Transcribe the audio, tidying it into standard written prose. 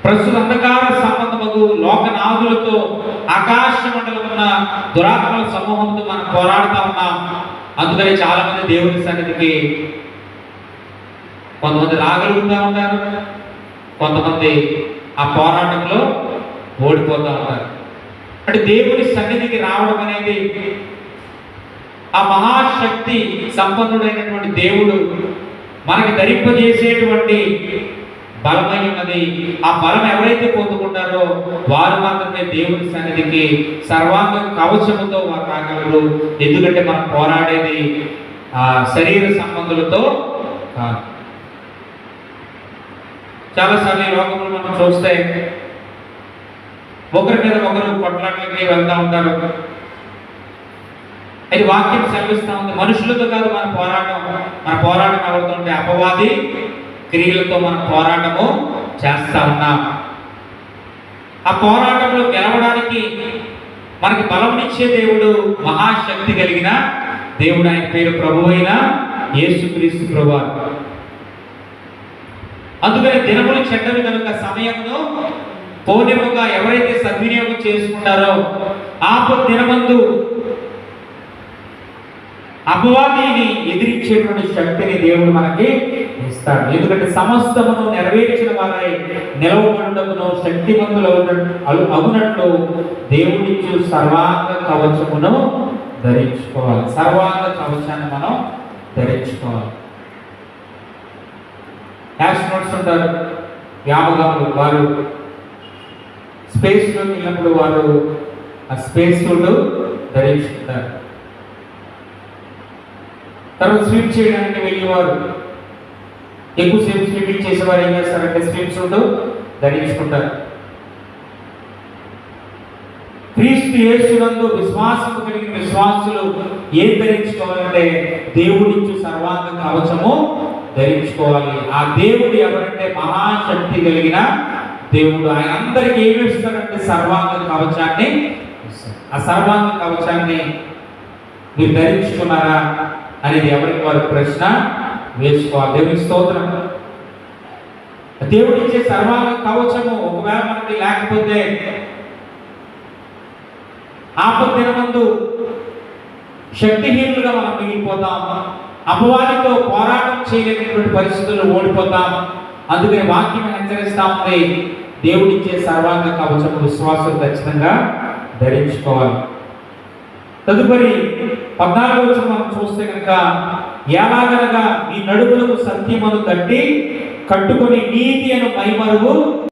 ప్రస్తుత అంధకార సంబంధము లోకనాథులతో ఆకాశ మండలమున్న దురాత్మల సమూహంతో మనం పోరాడుతూ ఉన్నాం. అందుకని చాలా మంది దేవుని సన్నిధికి కొంతమంది రాగలుగుతూ ఉంటారు, కొంతమంది ఆ పోరాటంలో ఓడిపోతూ ఉంటారు. అంటే దేవుని సన్నిధికి రావడం అనేది ఆ మహాశక్తి సంపన్నుడైనటువంటి దేవుడు మనకి ధరింపజేసేటువంటి బలమై ఉన్నది. ఆ బలం ఎవరైతే పొందుకుంటారో వారు మాత్రమే దేవుని సన్నిధికి సర్వాంగ కవచముతో వారు రాగలరు. ఎందుకంటే మనం పోరాడేది ఆ శరీర సంబంధులతో కాదు. చాలాసార్లు ఈ లోకంలో మనం చూస్తే ఒకరి మీద ఒకరు కొట్లాటలకి వెళ్తూ ఉంటారు. అది వాక్యం సెలవిస్తూ ఉంది, మనుషులతో కాదు మన పోరాటం అవుతుంటే అపవాది క్రియలతో మనం పోరాటము చేస్తా ఉన్నాం. ఆ పోరాటంలో గెలవడానికి మనకి బలమునిచ్చే దేవుడు మహాశక్తి కలిగిన దేవుడు. ఆయన పేరు ప్రభువైన యేసుక్రీస్తు ప్రభువారు. అందుకని దినములు చెడ్డవి కనుక సమయంలో పోనివ్వగా ఎవరైతే సద్వినియోగం చేసుకుంటారో ఆపద దినమందు అపవాదిని ఎదిరించేటువంటి శక్తిని దేవుడు మనకి ఇస్తాడు. ఎందుకంటే సమస్తమును నెరవేర్చిన వారై నిలవబడుటకును శక్తిమంతులు అవునట్లు దేవుడిచ్చు సర్వాంగ కవచమును ధరించుకోవాలి. సర్వాంగ కవచాన్ని మనం ధరించుకోవాలి. యాస్ట్రోనాట్స్ ఉంటారు, వ్యామగాములు, వారు స్పేస్లో వెళ్ళినప్పుడు వారు ఆ స్పేస్ సూట్ ధరించుకుంటారు. తర్వాత స్విమ్ చేయడానికి వెళ్ళేవారు ఎక్కువసేపు స్విమ్మింగ్ చేసేవారు ఏం చేస్తారంటే స్విమ్ సూట్ ధరించుకుంటారు. క్రీస్తు యేసునందు విశ్వాసం కలిగిన విశ్వాసులు ఏం ధరించుకోవాలంటే దేవుడిచ్చు సర్వాంగ కవచము ధరించుకోవాలి. ఆ దేవుడు ఎవరంటే మహాశక్తి కలిగిన దేవుడు. ఆయన అందరికి ఏమి ఇస్తారంటే సర్వాంగ కవచాన్ని. ఆ సర్వాంగ కవచాన్ని మీరు ధరించుకున్నారా అనేది ఎవరికి వారు ప్రశ్న వేసుకోవాలి. దేవుని స్తోత్రం. దేవుడు ఇచ్చే సర్వాంగ కవచము ఒకవేళ మనకి లేకపోతే ఆపద దినమందు శక్తిహీనులుగా మనం మిగిలిపోతాం. అపవాదితో పోరాటం చేయలేనటువంటి పరిస్థితుల్లో ఓడిపోతాం. అందుకని వాక్యం హెచ్చరిస్తా ఉంది, దేవుడిచ్చే సర్వాంగ కవచము విశ్వాసం ఖచ్చితంగా ధరించుకోవాలి. తదుపరి 14వ వచనం మనం చూస్తే కనుక ఎలాగనగా ఈ నడుములకు సత్యమును కట్టి కట్టుకొని నీతి అను మైమరుగు